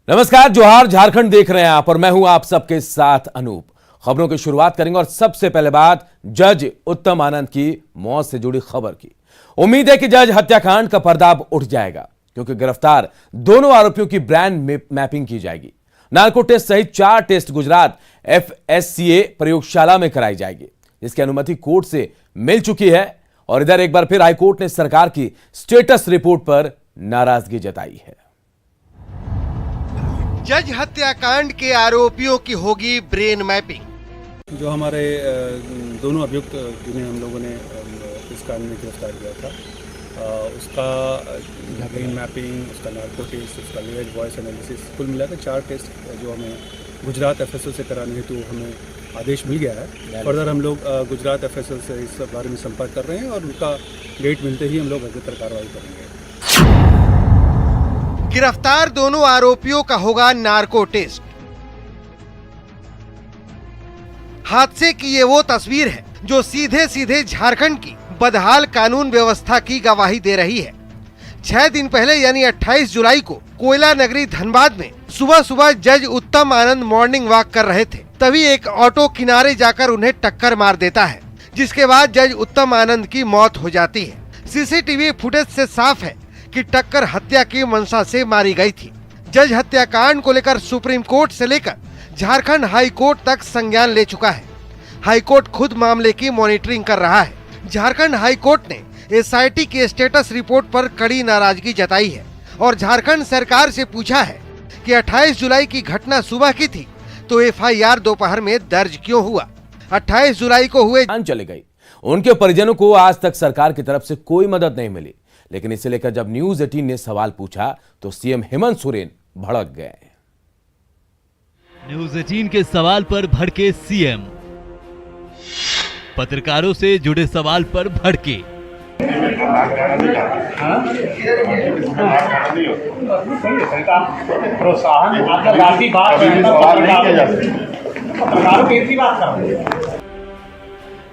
नमस्कार, जोहार। झारखंड देख रहे हैं आप और मैं हूं आप सबके साथ अनूप। खबरों की शुरुआत करेंगे और सबसे पहले बात जज उत्तम आनंद की मौत से जुड़ी खबर की। उम्मीद है कि जज हत्याकांड का पर्दा अब उठ जाएगा, क्योंकि गिरफ्तार दोनों आरोपियों की ब्रांड मैपिंग की जाएगी। नार्को टेस्ट सहित 4 टेस्ट गुजरात FSCA प्रयोगशाला में कराई जाएगी, जिसकी अनुमति कोर्ट से मिल चुकी है। और इधर एक बार फिर हाईकोर्ट ने सरकार की स्टेटस रिपोर्ट पर नाराजगी जताई है। जज हत्याकांड के आरोपियों की होगी ब्रेन मैपिंग। जो हमारे दोनों अभियुक्त जिन्हें हम लोगों ने इस कांड में गिरफ्तार किया था, उसका ब्रेन मैपिंग, उसका नार्को टेस्ट, उसका लेयर्ड वॉइस एनालिसिस, कुल मिलाकर 4 टेस्ट जो हमें गुजरात FSO से कराने हेतु हमें आदेश मिल गया है। फर्दर हम लोग गुजरात FSO से इस बारे में संपर्क कर रहे हैं और उनका डेट मिलते ही हम लोग अग्रतर कार्रवाई करेंगे। गिरफ्तार दोनों आरोपियों का होगा नार्को टेस्ट। हादसे की ये वो तस्वीर है जो सीधे सीधे झारखंड की बदहाल कानून व्यवस्था की गवाही दे रही है। 6 दिन पहले यानी 28 जुलाई को कोयला नगरी धनबाद में सुबह सुबह जज उत्तम आनंद मॉर्निंग वॉक कर रहे थे, तभी एक ऑटो किनारे जाकर उन्हें टक्कर मार देता है, जिसके बाद जज उत्तम आनंद की मौत हो जाती है। CCTV फुटेज से साफ है कि टक्कर हत्या की मंशा से मारी गई थी। जज हत्याकांड को लेकर सुप्रीम कोर्ट से लेकर झारखंड हाई कोर्ट तक संज्ञान ले चुका है। हाई कोर्ट खुद मामले की मॉनिटरिंग कर रहा है। झारखंड हाई कोर्ट ने SIT की स्टेटस रिपोर्ट पर कड़ी नाराजगी जताई है और झारखंड सरकार से पूछा है कि 28 जुलाई की घटना सुबह की थी तो FIR दोपहर में दर्ज क्यों हुआ। 28 जुलाई को हुए चली गई। उनके परिजनों को आज तक सरकार की तरफ से कोई मदद नहीं मिली, लेकिन इसे लेकर जब न्यूज 18 ने सवाल पूछा तो CM हेमंत सोरेन भड़क गए। न्यूज 18 के सवाल पर भड़के CM, पत्रकारों से जुड़े सवाल पर भड़के।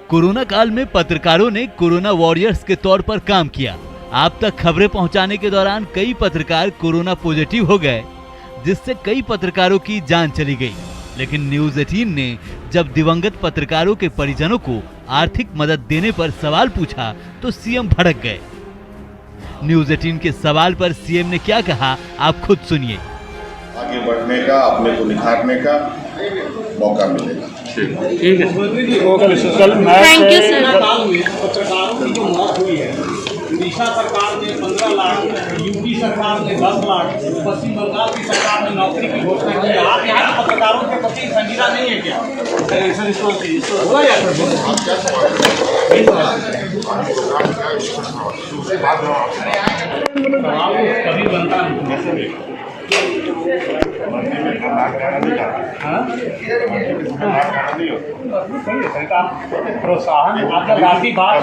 कोरोना काल में पत्रकारों ने कोरोना वॉरियर्स के तौर पर काम किया। आप तक खबरें पहुंचाने के दौरान कई पत्रकार कोरोना पॉजिटिव हो गए, जिससे कई पत्रकारों की जान चली गई। लेकिन न्यूज 18 ने जब दिवंगत पत्रकारों के परिजनों को आर्थिक मदद देने पर सवाल पूछा तो CM भड़क गए। न्यूज 18 के सवाल पर CM ने क्या कहा, आप खुद सुनिए। आगे बढ़ने का, अपने को निखारने का मौका मिलेगा। ठीक है। Thank you sir. पत्रकारों की जो मौत हुई है, उड़ीसा सरकार ने 15 लाख, UP सरकार ने 10 लाख, पश्चिम बंगाल की सरकार ने नौकरी की घोषणा की है। आप यहाँ के पत्रकारों के प्रति संजीदा नहीं है क्या? कभी बनता नहीं। प्रोत्साहन राशि बात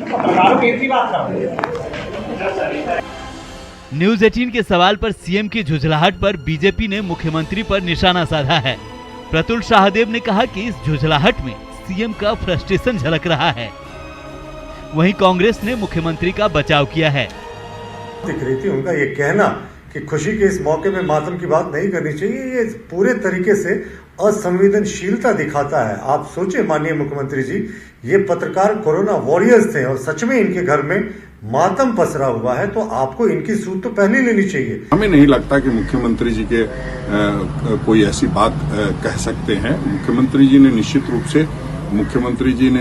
पत्रकारों की ऐसी बात कर। न्यूज 18 के सवाल पर CM की झुंझलाहट पर बीजेपी ने मुख्यमंत्री पर निशाना साधा है। प्रतुल शाहदेव ने कहा कि इस झुंझलाहट में CM का फ्रस्ट्रेशन झलक रहा है। वहीं कांग्रेस ने मुख्यमंत्री का बचाव किया है। दिख रही थी उनका ये कहना कि खुशी के इस मौके में मातम की बात नहीं करनी चाहिए, ये पूरे तरीके से असंवेदनशीलता दिखाता है। आप सोचिए माननीय मुख्यमंत्री जी, ये पत्रकार कोरोना वॉरियर्स थे और सच में इनके घर में मातम पसरा हुआ है, तो आपको इनकी सूद तो पहले लेनी चाहिए। हमें नहीं लगता कि मुख्यमंत्री जी के कोई ऐसी बात कह सकते हैं। मुख्यमंत्री जी ने निश्चित रूप से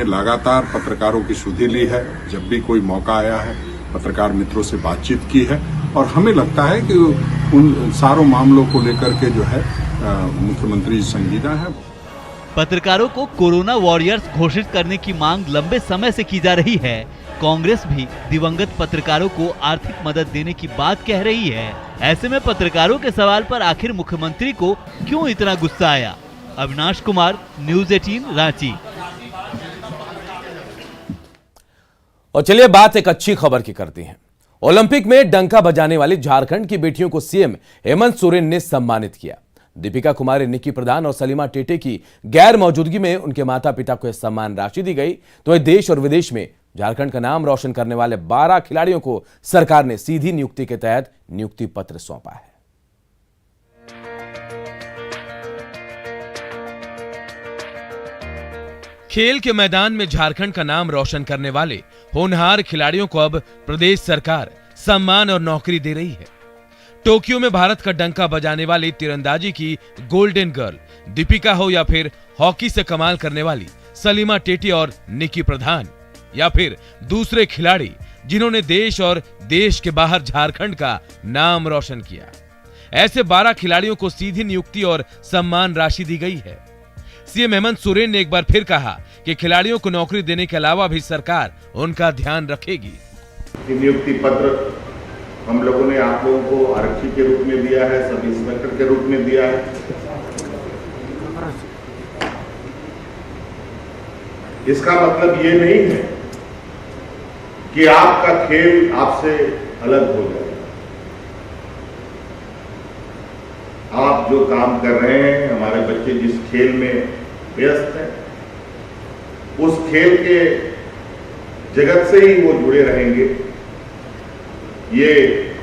लगातार पत्रकारों की सुधि ली है। जब भी कोई मौका आया है पत्रकार मित्रों से बातचीत की है और हमें लगता है कि उन सारों मामलों को लेकर के जो है मुख्यमंत्री संजीदा है। पत्रकारों को कोरोना वॉरियर्स घोषित करने की मांग लंबे समय से की जा रही है। कांग्रेस भी दिवंगत पत्रकारों को आर्थिक मदद देने की बात कह रही है। ऐसे में पत्रकारों के सवाल पर आखिर मुख्यमंत्री को क्यों इतना गुस्सा आया? अविनाश कुमार, न्यूज 18 रांची। और चलिए बात एक अच्छी खबर की करते हैं। ओलंपिक में डंका बजाने वाली झारखंड की बेटियों को CM हेमंत सोरेन ने सम्मानित किया। दीपिका कुमारी, निक्की प्रधान और सलीमा टेटे की गैर मौजूदगी में उनके माता पिता को सम्मान राशि दी गई। तो देश और विदेश में झारखंड का नाम रोशन करने वाले 12 खिलाड़ियों को सरकार ने सीधी नियुक्ति के तहत नियुक्ति पत्र सौंपा है। खेल के मैदान में झारखंड का नाम रोशन करने वाले होनहार खिलाड़ियों को अब प्रदेश सरकार सम्मान और नौकरी दे रही है। टोक्यो में भारत का डंका बजाने वाली तीरंदाजी की गोल्डन गर्ल दीपिका हो, या फिर हॉकी से कमाल करने वाली सलीमा टेटी और निकी प्रधान, या फिर दूसरे खिलाड़ी जिन्होंने देश और देश के बाहर झारखंड का नाम रोशन किया, ऐसे 12 खिलाड़ियों को सीधी नियुक्ति और सम्मान राशि दी गई है। सीएम हेमंत सोरेन ने एक बार फिर कहा कि खिलाड़ियों को नौकरी देने के अलावा भी सरकार उनका ध्यान रखेगी। नियुक्ति पत्र हम लोगों ने आप लोगों को आरक्षी के रूप में दिया है, सब इंस्पेक्टर के रूप में दिया है। इसका मतलब ये नहीं है कि आपका खेल आपसे अलग हो जाए। आप जो काम कर रहे हैं, हमारे बच्चे जिस खेल में व्यस्त हैं, उस खेल के जगत से ही वो जुड़े रहेंगे। ये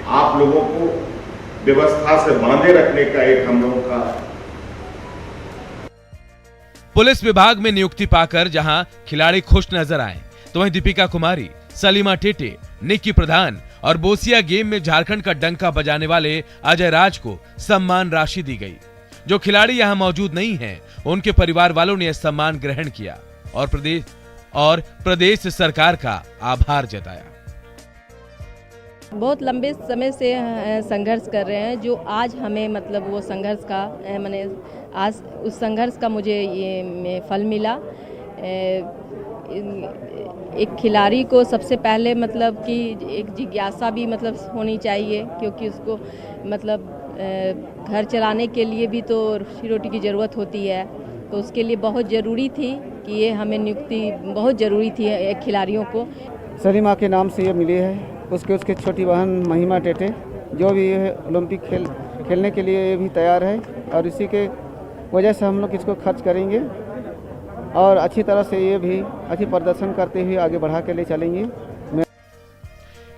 आप लोगों को व्यवस्था से बांधे रखने का एक हम लोगों का। पुलिस विभाग में नियुक्ति पाकर जहां खिलाड़ी खुश नजर आए, तो वहीं दीपिका कुमारी, सलीमा टेटे, निकी प्रधान और बोसिया गेम में झारखंड का डंका बजाने वाले अजय राज को सम्मान राशि दी गई। जो खिलाड़ी यहां मौजूद नहीं हैं, उनके परिवार वालों ने यह सम्मान ग्रहण किया और प्रदेश सरकार का आभार जताया। बहुत लंबे समय से संघर्ष कर रहे हैं, जो आज हमें मतलब वो संघर्ष का मैंने आज उस संघर्ष का मुझे ये फल मिला। एक खिलाड़ी को सबसे पहले मतलब कि एक जिज्ञासा भी मतलब होनी चाहिए, क्योंकि उसको मतलब घर चलाने के लिए भी तो रोटी की ज़रूरत होती है। तो उसके लिए बहुत ज़रूरी थी कि ये हमें नियुक्ति बहुत ज़रूरी थी एक खिलाड़ियों को। सलीमा के नाम से ये मिली है। उसके छोटी बहन महिमा टेटे जो भी ओलंपिक खेलने के लिए भी तैयार है, और इसी के वजह से हम लोग इसको खर्च करेंगे और अच्छी तरह से ये भी अच्छी प्रदर्शन करते हुए आगे बढ़ा के ले चलेंगे।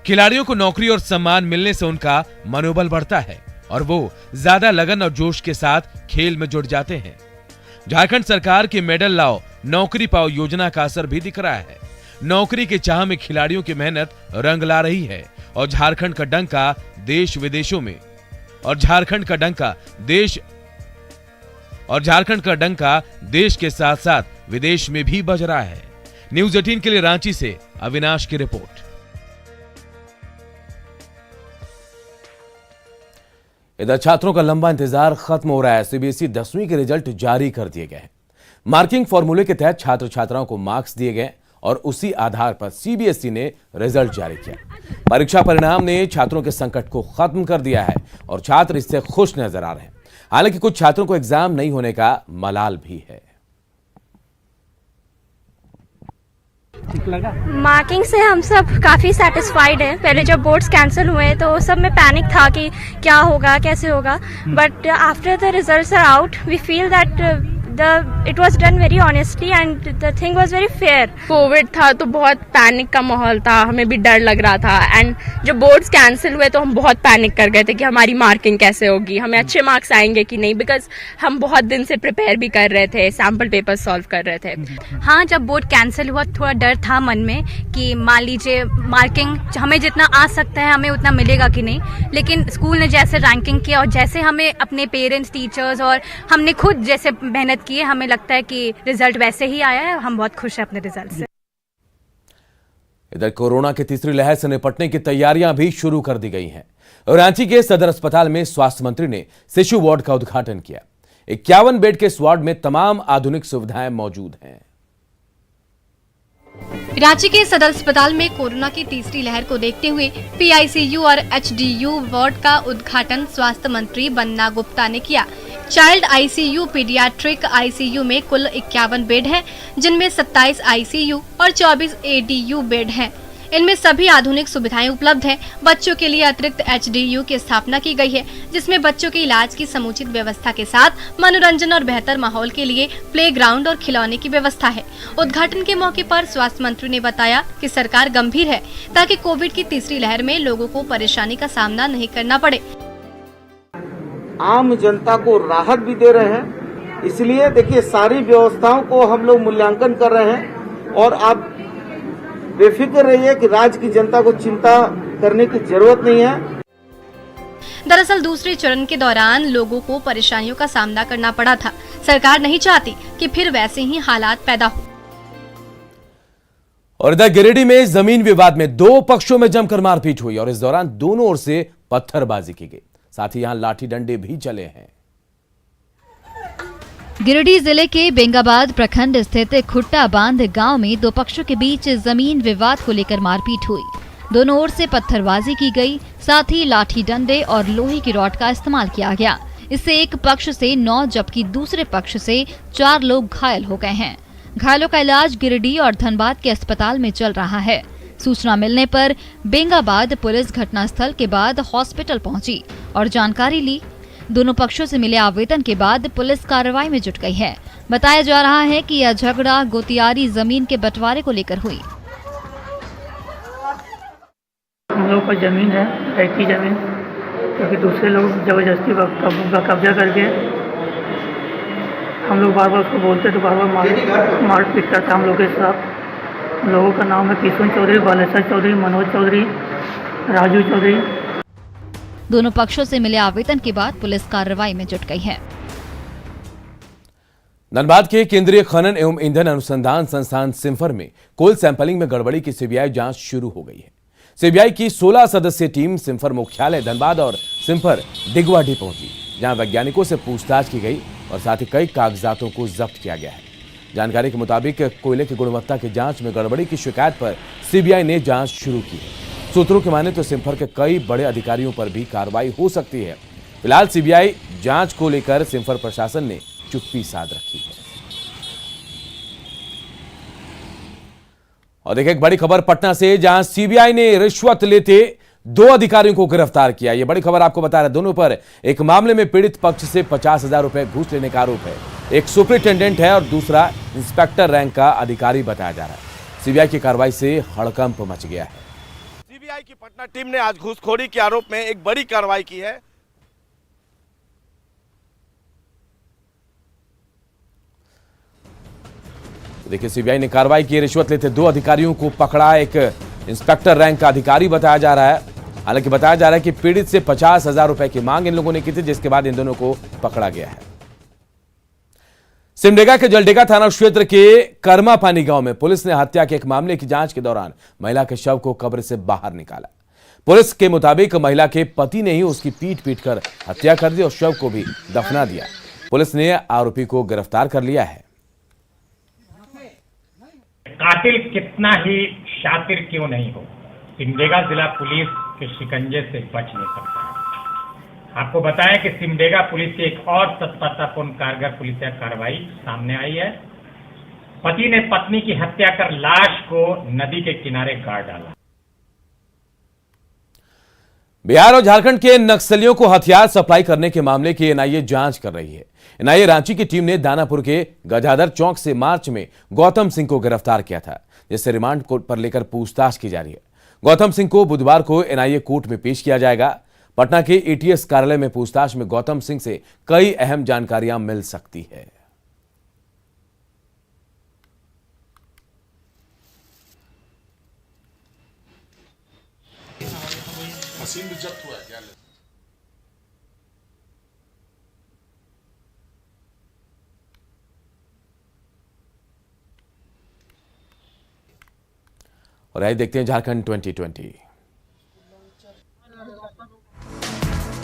खिलाड़ियों को नौकरी और सम्मान मिलने से उनका मनोबल बढ़ता है और वो ज्यादा लगन और जोश के साथ खेल में जुट जाते हैं। झारखंड सरकार की मेडल लाओ नौकरी पाओ योजना का असर भी दिख रहा है। नौकरी के चाह में खिलाड़ियों की मेहनत रंग ला रही है और झारखंड का डंका देश विदेशों में झारखंड का डंका देश के साथ साथ विदेश में भी बज रहा है। न्यूज़ 18 के लिए रांची से अविनाश की रिपोर्ट। इधर छात्रों का लंबा इंतजार खत्म हो रहा है। सीबीएसई 10वीं के रिजल्ट जारी कर दिए गए हैं। मार्किंग फॉर्मूले के तहत छात्र छात्राओं को मार्क्स दिए गए और उसी आधार पर सीबीएसई ने रिजल्ट जारी किया। परीक्षा परिणाम ने छात्रों के संकट को खत्म कर दिया है और छात्र इससे खुश नजर आ रहे हैं। हालांकि कुछ छात्रों को एग्जाम नहीं होने का मलाल भी है। मार्किंग से हम सब काफ़ी सेटिस्फाइड हैं। पहले जब बोर्ड्स कैंसिल हुए तो सब में पैनिक था कि क्या होगा कैसे होगा, but after the results are out we feel that it was done very honestly and the thing was very fair. Covid था तो बहुत पैनिक का माहौल था, हमें भी डर लग रहा था। एंड जब बोर्ड्स कैंसिल हुए तो हम बहुत पैनिक कर गए थे कि हमारी मार्किंग कैसे होगी, हमें अच्छे मार्क्स आएंगे कि नहीं, बिकॉज हम बहुत दिन से प्रिपेयर भी कर रहे थे, सैम्पल पेपर सॉल्व कर रहे थे। हाँ, जब बोर्ड कैंसिल हुआ थोड़ा डर था मन में कि मान लीजिए मार्किंग हमें जितना आ सकता है हमें उतना मिलेगा कि नहीं, लेकिन स्कूल ने जैसे रैंकिंग किया और जैसे हमें अपने पेरेंट्स, टीचर्स और हमने खुद जैसे मेहनत की है, हमें लगता है कि रिजल्ट वैसे ही आया है। हम बहुत खुश हैं अपने रिजल्ट से। इधर कोरोना की तीसरी लहर से निपटने की तैयारियां भी शुरू कर दी गई हैं। रांची के सदर अस्पताल में स्वास्थ्य मंत्री ने शिशु वार्ड का उद्घाटन किया। 51 बेड के इस वार्ड में तमाम आधुनिक सुविधाएं मौजूद हैं। रांची के सदर अस्पताल में कोरोना की तीसरी लहर को देखते हुए पीआईसीयू और एचडीयू वार्ड का उद्घाटन स्वास्थ्य मंत्री बन्ना गुप्ता ने किया। चाइल्ड आईसीयू, पीडियाट्रिक आईसीयू में कुल 51 बेड हैं, जिनमें 27 आईसीयू और 24 एडीयू बेड हैं। इनमें सभी आधुनिक सुविधाएं उपलब्ध हैं। बच्चों के लिए अतिरिक्त एचडीयू की स्थापना की गई है, जिसमें बच्चों के इलाज की समुचित व्यवस्था के साथ मनोरंजन और बेहतर माहौल के लिए प्लेग्राउंड और खिलौने की व्यवस्था है। उद्घाटन के मौके पर स्वास्थ्य मंत्री ने बताया कि सरकार गंभीर है ताकि कोविड की तीसरी लहर में लोगों को परेशानी का सामना नहीं करना पड़े। आम जनता को राहत भी दे रहे हैं इसलिए देखिए सारी व्यवस्थाओं को हम लोग मूल्यांकन कर रहे हैं और आप बेफिक्र रहिए कि राज्य की जनता को चिंता करने की जरूरत नहीं है। दरअसल दूसरे चरण के दौरान लोगों को परेशानियों का सामना करना पड़ा था। सरकार नहीं चाहती कि फिर वैसे ही हालात पैदा हो। और इधर गिरिडीह में जमीन विवाद में दो पक्षों में जमकर मारपीट हुई और इस दौरान दोनों ओर से पत्थरबाजी की गई, साथ ही यहां लाठी डंडे भी चले हैं। गिरिडीह जिले के बेंगाबाद प्रखंड स्थित खुट्टा बांध गांव में दो पक्षों के बीच जमीन विवाद को लेकर मारपीट हुई। दोनों ओर से पत्थरबाजी की गई, साथ ही लाठी डंडे और लोहे की रॉड का इस्तेमाल किया गया। इससे एक पक्ष से 9 जबकि दूसरे पक्ष से 4 लोग घायल हो गए हैं। घायलों का इलाज गिरिडीह और धनबाद के अस्पताल में चल रहा है। सूचना मिलने पर बेंगाबाद पुलिस घटनास्थल के बाद हॉस्पिटल पहुंची और जानकारी ली। दोनों पक्षों से मिले आवेदन के बाद पुलिस कार्रवाई में जुट गई है। बताया जा रहा है कि यह झगड़ा गोतियारी जमीन के बंटवारे को लेकर हुई। हम लोग का जमीन है, रैती जमीन, क्योंकि दूसरे लोग जबरदस्ती कब्जा करके हम लोग बार बार उसको बोलते तो बार बार मारपीट करता हम लोग के साथ। लोगों का नाम है किशुन चौधरी, बालेश्वर चौधरी, मनोज चौधरी, राजू चौधरी। दोनों पक्षों से मिले आवेदन के बाद पुलिस कार्रवाई में जुट गई है। धनबाद के केंद्रीय खनन एवं ईंधन अनुसंधान संस्थान सिम्फर में कोल सैंपलिंग में गड़बड़ी की सीबीआई जांच शुरू हो गई है। सीबीआई की 16 सदस्यीय टीम सिम्फर मुख्यालय धनबाद और सिम्फर डिगवाडी पहुंची, जहां वैज्ञानिकों से पूछताछ की गई और साथ ही कई कागजातों को जब्त किया गया है। जानकारी के मुताबिक कोयले की गुणवत्ता की जांच में गड़बड़ी की शिकायत पर सीबीआई ने जांच शुरू की है। सूत्रों की माने तो सिम्फर के कई बड़े अधिकारियों पर भी कार्रवाई हो सकती है। फिलहाल सीबीआई जांच को लेकर सिम्फर प्रशासन ने चुप्पी साध रखी है। और देखिए एक बड़ी खबर पटना से, जहां सीबीआई ने रिश्वत लेते 2 अधिकारियों को गिरफ्तार किया। यह बड़ी खबर आपको बता रहे हैं। दोनों पर एक मामले में पीड़ित पक्ष से 50,000 रुपए घूस लेने का आरोप है। एक सुपरिटेंडेंट है और दूसरा इंस्पेक्टर रैंक का अधिकारी बताया जा रहा है। सीबीआई की कार्रवाई से हड़कंप मच गया है। सीबीआई की पटना टीम ने आज घूसखोरी के आरोप में एक बड़ी कार्रवाई की है। देखिए सीबीआई ने कार्रवाई की, रिश्वत लेते 2 अधिकारियों को पकड़ा। एक इंस्पेक्टर रैंक का अधिकारी बताया जा रहा है। हालांकि बताया जा रहा है कि पीड़ित से 50,000 रुपए की मांग इन लोगों ने की थी, जिसके बाद इन दोनों को पकड़ा गया है। सिमडेगा के जलडेगा थाना क्षेत्र के कर्मापानी गांव में पुलिस ने हत्या के एक मामले की जांच के दौरान महिला के शव को कब्र से बाहर निकाला। पुलिस के मुताबिक महिला के पति ने ही उसकी पीट कर हत्या कर दी और शव को भी दफना दिया। पुलिस ने आरोपी को गिरफ्तार कर लिया है। कातिल कितना ही शातिर क्यों नहीं हो, सिमडेगा जिला पुलिस के शिकंजे से बच नहीं सकता। आपको बताएं कि सिमडेगा पुलिस की एक और तत्परतापूर्ण कारगर पुलिस कार्रवाई सामने आई है। पति ने पत्नी की हत्या कर लाश को नदी के किनारे गाड़ डाला। बिहार और झारखंड के नक्सलियों को हथियार सप्लाई करने के मामले की एनआईए जांच कर रही है। एनआईए रांची की टीम ने दानापुर के गजाधर चौक से मार्च में गौतम सिंह को गिरफ्तार किया था, जिससे रिमांड पर लेकर पूछताछ की जा रही है। गौतम सिंह को बुधवार को एनआईए कोर्ट में पेश किया जाएगा। पटना के एटीएस कार्यालय में पूछताछ में गौतम सिंह से कई अहम जानकारियां मिल सकती है। और आइए देखते हैं झारखंड 2020।